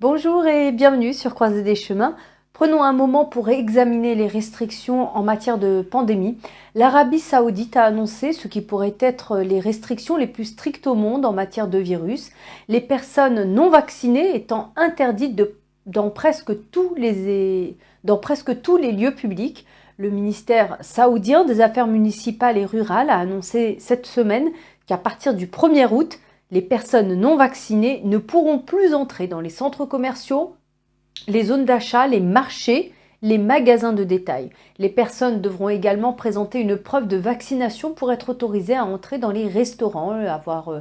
Bonjour et bienvenue sur Croisée des chemins. Prenons un moment pour examiner les restrictions en matière de pandémie. L'Arabie Saoudite a annoncé ce qui pourrait être les restrictions les plus strictes au monde en matière de virus, les personnes non vaccinées étant interdites dans presque tous les lieux publics. Le ministère saoudien des Affaires municipales et rurales a annoncé cette semaine qu'à partir du 1er août, les personnes non vaccinées ne pourront plus entrer dans les centres commerciaux, les zones d'achat, les marchés, les magasins de détail. Les personnes devront également présenter une preuve de vaccination pour être autorisées à entrer dans les restaurants, avoir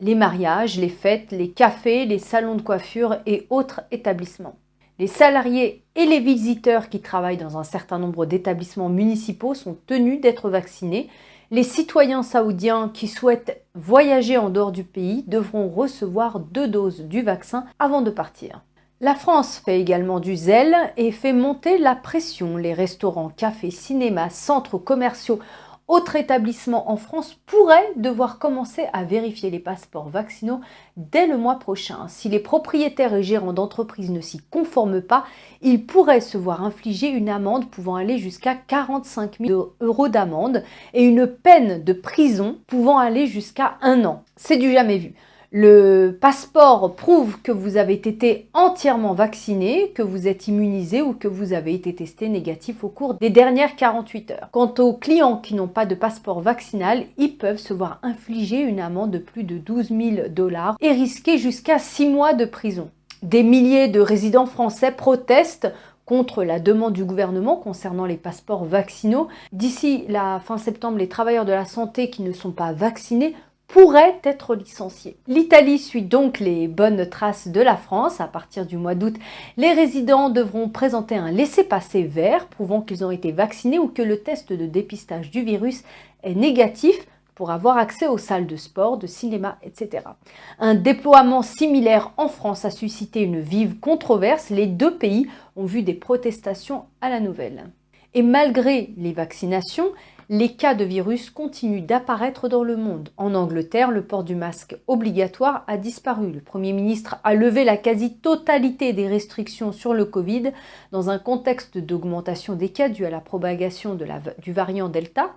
les mariages, les fêtes, les cafés, les salons de coiffure et autres établissements. Les salariés et les visiteurs qui travaillent dans un certain nombre d'établissements municipaux sont tenus d'être vaccinés. Les citoyens saoudiens qui souhaitent voyager en dehors du pays devront recevoir 2 doses du vaccin avant de partir. La France fait également du zèle et fait monter la pression. Les restaurants, cafés, cinémas, centres commerciaux, autres établissements en France pourraient devoir commencer à vérifier les passeports vaccinaux dès le mois prochain. Si les propriétaires et gérants d'entreprises ne s'y conforment pas, ils pourraient se voir infliger une amende pouvant aller jusqu'à 45 000 € d'amende et une peine de prison pouvant aller jusqu'à 1 an. C'est du jamais vu. Le passeport prouve que vous avez été entièrement vacciné, que vous êtes immunisé ou que vous avez été testé négatif au cours des dernières 48 heures. Quant aux clients qui n'ont pas de passeport vaccinal, ils peuvent se voir infliger une amende de plus de 12 000 $ et risquer jusqu'à 6 mois de prison. Des milliers de résidents français protestent contre la demande du gouvernement concernant les passeports vaccinaux. D'ici la fin septembre, les travailleurs de la santé qui ne sont pas vaccinés pourrait être licencié. L'Italie suit donc les bonnes traces de la France. À partir du mois d'août, les résidents devront présenter un laissez-passer vert prouvant qu'ils ont été vaccinés ou que le test de dépistage du virus est négatif pour avoir accès aux salles de sport, de cinéma, etc. Un déploiement similaire en France a suscité une vive controverse. Les deux pays ont vu des protestations à la nouvelle. Et malgré les vaccinations, les cas de virus continuent d'apparaître dans le monde. En Angleterre, le port du masque obligatoire a disparu. Le Premier ministre a levé la quasi-totalité des restrictions sur le Covid dans un contexte d'augmentation des cas dû à la propagation du variant Delta.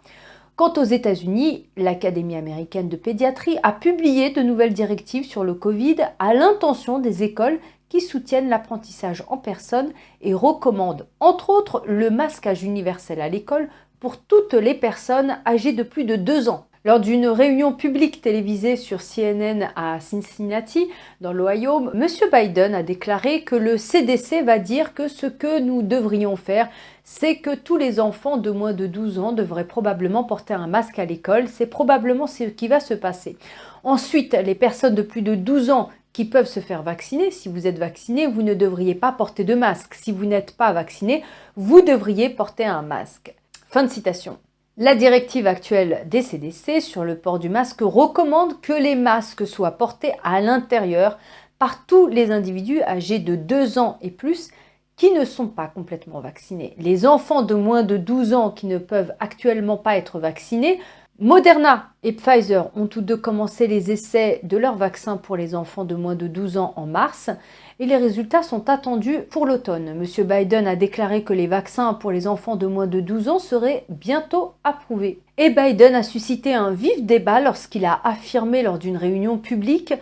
Quant aux États-Unis, l'Académie américaine de pédiatrie a publié de nouvelles directives sur le Covid à l'intention des écoles qui soutiennent l'apprentissage en personne et recommandent, entre autres, le masquage universel à l'école pour toutes les personnes âgées de plus de 2 ans. Lors d'une réunion publique télévisée sur CNN à Cincinnati, dans l'Ohio, M. Biden a déclaré que le CDC va dire que ce que nous devrions faire, c'est que tous les enfants de moins de 12 ans devraient probablement porter un masque à l'école. C'est probablement ce qui va se passer. Ensuite, les personnes de plus de 12 ans qui peuvent se faire vacciner. Si vous êtes vacciné, vous ne devriez pas porter de masque. Si vous n'êtes pas vacciné, vous devriez porter un masque. Fin de citation. La directive actuelle des CDC sur le port du masque recommande que les masques soient portés à l'intérieur par tous les individus âgés de 2 ans et plus qui ne sont pas complètement vaccinés. Les enfants de moins de 12 ans qui ne peuvent actuellement pas être vaccinés, Moderna et Pfizer ont tous deux commencé les essais de leur vaccin pour les enfants de moins de 12 ans en mars et les résultats sont attendus pour l'automne. M. Biden a déclaré que les vaccins pour les enfants de moins de 12 ans seraient bientôt approuvés. Et Biden a suscité un vif débat lorsqu'il a affirmé lors d'une réunion publique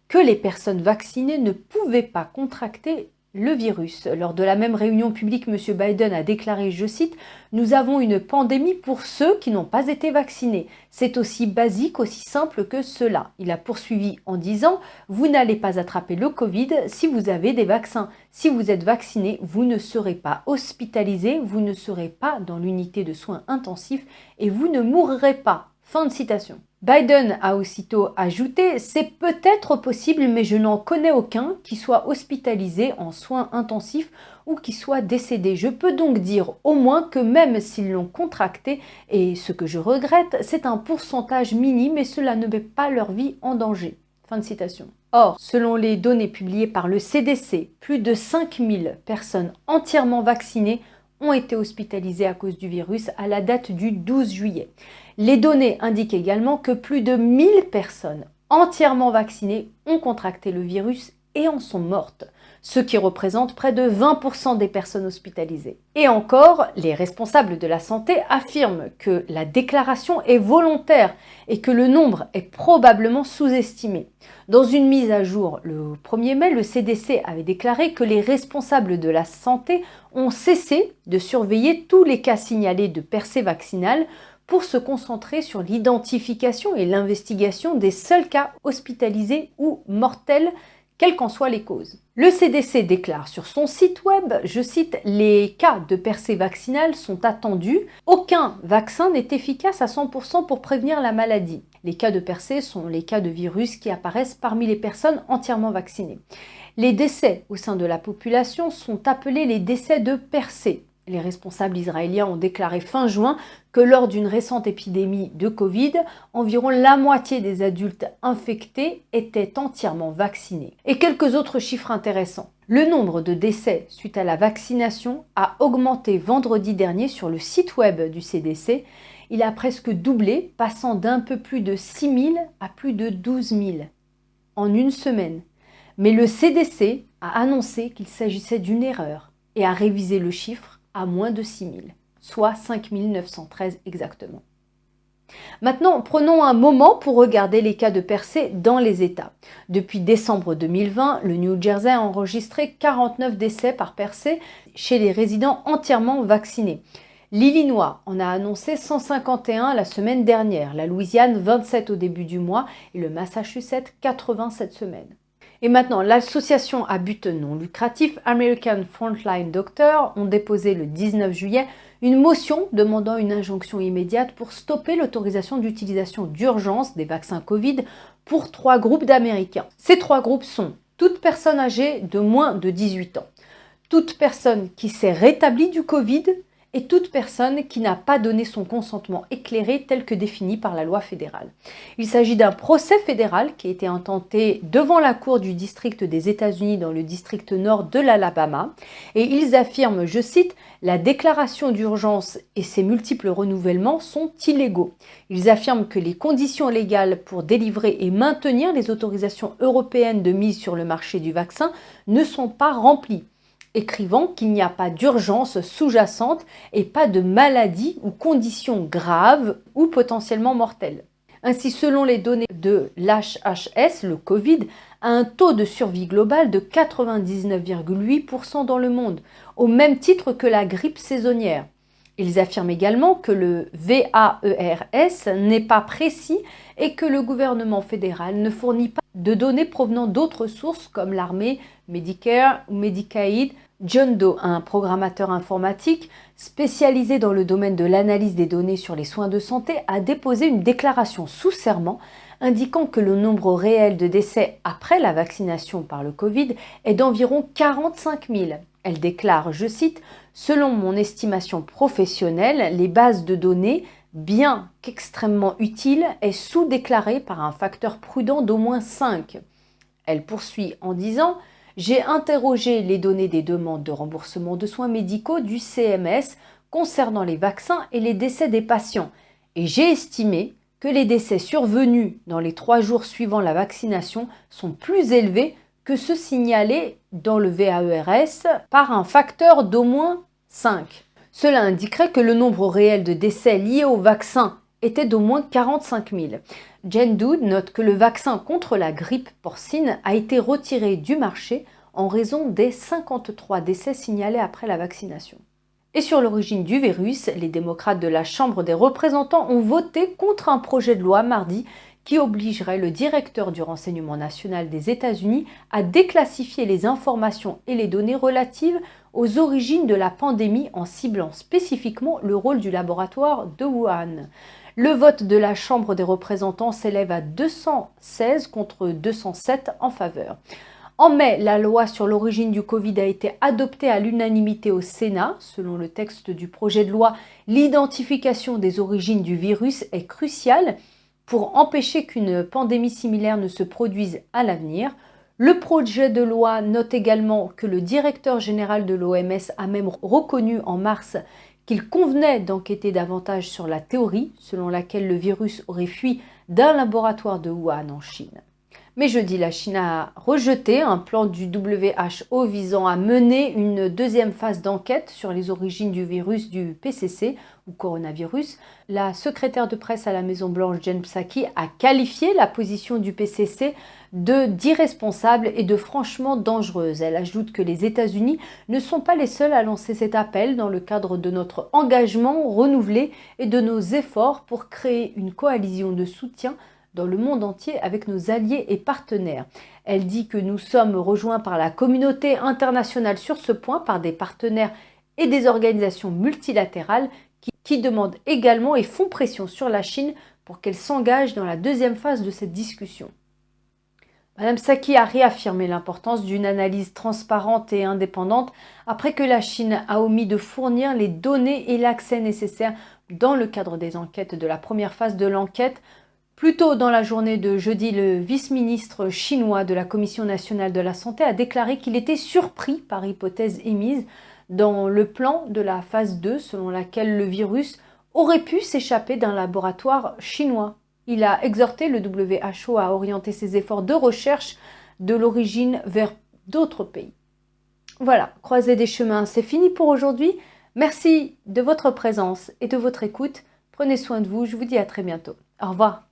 que les personnes vaccinées ne pouvaient pas contracter le virus. Lors de la même réunion publique, M. Biden a déclaré, je cite, « Nous avons une pandémie pour ceux qui n'ont pas été vaccinés. C'est aussi basique, aussi simple que cela. » Il a poursuivi en disant, « Vous n'allez pas attraper le Covid si vous avez des vaccins. Si vous êtes vacciné, vous ne serez pas hospitalisé, vous ne serez pas dans l'unité de soins intensifs et vous ne mourrez pas. » Fin de citation. Biden a aussitôt ajouté « C'est peut-être possible, mais je n'en connais aucun qui soit hospitalisé en soins intensifs ou qui soit décédé. Je peux donc dire au moins que même s'ils l'ont contracté, et ce que je regrette, c'est un pourcentage minime et cela ne met pas leur vie en danger. » Fin de citation. Or, selon les données publiées par le CDC, plus de 5000 personnes entièrement vaccinées ont été hospitalisés à cause du virus à la date du 12 juillet. Les données indiquent également que plus de 1000 personnes entièrement vaccinées ont contracté le virus et en sont mortes. ce qui représente près de 20% des personnes hospitalisées. Et encore, les responsables de la santé affirment que la déclaration est volontaire et que le nombre est probablement sous-estimé. Dans une mise à jour le 1er mai, le CDC avait déclaré que les responsables de la santé ont cessé de surveiller tous les cas signalés de percée vaccinale pour se concentrer sur l'identification et l'investigation des seuls cas hospitalisés ou mortels, quelles qu'en soient les causes. Le CDC déclare sur son site web, je cite, « Les cas de percée vaccinale sont attendus. Aucun vaccin n'est efficace à 100% pour prévenir la maladie. Les cas de percée sont les cas de virus qui apparaissent parmi les personnes entièrement vaccinées. Les décès au sein de la population sont appelés les décès de percée. Les responsables israéliens ont déclaré fin juin que lors d'une récente épidémie de Covid, environ la moitié des adultes infectés étaient entièrement vaccinés. Et quelques autres chiffres intéressants. Le nombre de décès suite à la vaccination a augmenté vendredi dernier sur le site web du CDC. Il a presque doublé, passant d'un peu plus de 6 000 à plus de 12 000 en une semaine. Mais le CDC a annoncé qu'il s'agissait d'une erreur et a révisé le chiffre à moins de 6 000, soit 5 913 exactement. Maintenant, prenons un moment pour regarder les cas de percée dans les États. Depuis décembre 2020, le New Jersey a enregistré 49 décès par percée chez les résidents entièrement vaccinés. L'Illinois en a annoncé 151 la semaine dernière, la Louisiane 27 au début du mois et le Massachusetts 80 cette semaine. Et maintenant, l'association à but non lucratif American Frontline Doctors ont déposé le 19 juillet une motion demandant une injonction immédiate pour stopper l'autorisation d'utilisation d'urgence des vaccins Covid pour 3 groupes d'Américains. Ces 3 groupes sont toute personne âgée de moins de 18 ans, toute personne qui s'est rétablie du Covid et toute personne qui n'a pas donné son consentement éclairé tel que défini par la loi fédérale. Il s'agit d'un procès fédéral qui a été intenté devant la Cour du district des États-Unis dans le district nord de l'Alabama et ils affirment, je cite, « La déclaration d'urgence et ses multiples renouvellements sont illégaux. Ils affirment que les conditions légales pour délivrer et maintenir les autorisations européennes de mise sur le marché du vaccin ne sont pas remplies. » écrivant qu'il n'y a pas d'urgence sous-jacente et pas de maladie ou conditions graves ou potentiellement mortelles. Ainsi, selon les données de l'HHS, le Covid a un taux de survie global de 99,8% dans le monde, au même titre que la grippe saisonnière. Ils affirment également que le VAERS n'est pas précis et que le gouvernement fédéral ne fournit pas de données provenant d'autres sources comme l'armée, Medicare ou Medicaid. John Doe, un programmateur informatique spécialisé dans le domaine de l'analyse des données sur les soins de santé, a déposé une déclaration sous serment indiquant que le nombre réel de décès après la vaccination par le Covid est d'environ 45 000. Elle déclare, je cite, « Selon mon estimation professionnelle, les bases de données, bien qu'extrêmement utiles, est sous-déclarée par un facteur prudent d'au moins 5. » Elle poursuit en disant « J'ai interrogé les données des demandes de remboursement de soins médicaux du CMS concernant les vaccins et les décès des patients et j'ai estimé que les décès survenus dans les 3 jours suivant la vaccination sont plus élevés que ceux signalés dans le VAERS par un facteur d'au moins 5. Cela indiquerait que le nombre réel de décès liés au vaccin était d'au moins 45 000. Jen Dood note que le vaccin contre la grippe porcine a été retiré du marché en raison des 53 décès signalés après la vaccination. Et sur l'origine du virus, les démocrates de la Chambre des représentants ont voté contre un projet de loi mardi qui obligerait le directeur du renseignement national des États-Unis à déclassifier les informations et les données relatives aux origines de la pandémie en ciblant spécifiquement le rôle du laboratoire de Wuhan. Le vote de la Chambre des représentants s'élève à 216 contre 207 en faveur. En mai, la loi sur l'origine du Covid a été adoptée à l'unanimité au Sénat. Selon le texte du projet de loi, l'identification des origines du virus est cruciale pour empêcher qu'une pandémie similaire ne se produise à l'avenir. Le projet de loi note également que le directeur général de l'OMS a même reconnu en mars qu'il convenait d'enquêter davantage sur la théorie selon laquelle le virus aurait fui d'un laboratoire de Wuhan en Chine. Mais jeudi, la Chine a rejeté un plan du WHO visant à mener une deuxième phase d'enquête sur les origines du virus du PCC ou coronavirus. La secrétaire de presse à la Maison-Blanche, Jen Psaki, a qualifié la position du PCC d'irresponsable et de franchement dangereuse. Elle ajoute que les États-Unis ne sont pas les seuls à lancer cet appel dans le cadre de notre engagement renouvelé et de nos efforts pour créer une coalition de soutien dans le monde entier avec nos alliés et partenaires. Elle dit que nous sommes rejoints par la communauté internationale sur ce point, par des partenaires et des organisations multilatérales qui demandent également et font pression sur la Chine pour qu'elle s'engage dans la deuxième phase de cette discussion. Madame Psaki a réaffirmé l'importance d'une analyse transparente et indépendante après que la Chine a omis de fournir les données et l'accès nécessaires dans le cadre des enquêtes de la première phase de l'enquête. Plus tôt dans la journée de jeudi, le vice-ministre chinois de la Commission nationale de la santé a déclaré qu'il était surpris par l'hypothèse émise dans le plan de la phase 2 selon laquelle le virus aurait pu s'échapper d'un laboratoire chinois. Il a exhorté le WHO à orienter ses efforts de recherche de l'origine vers d'autres pays. Voilà, Croisée des chemins, c'est fini pour aujourd'hui. Merci de votre présence et de votre écoute. Prenez soin de vous, je vous dis à très bientôt. Au revoir.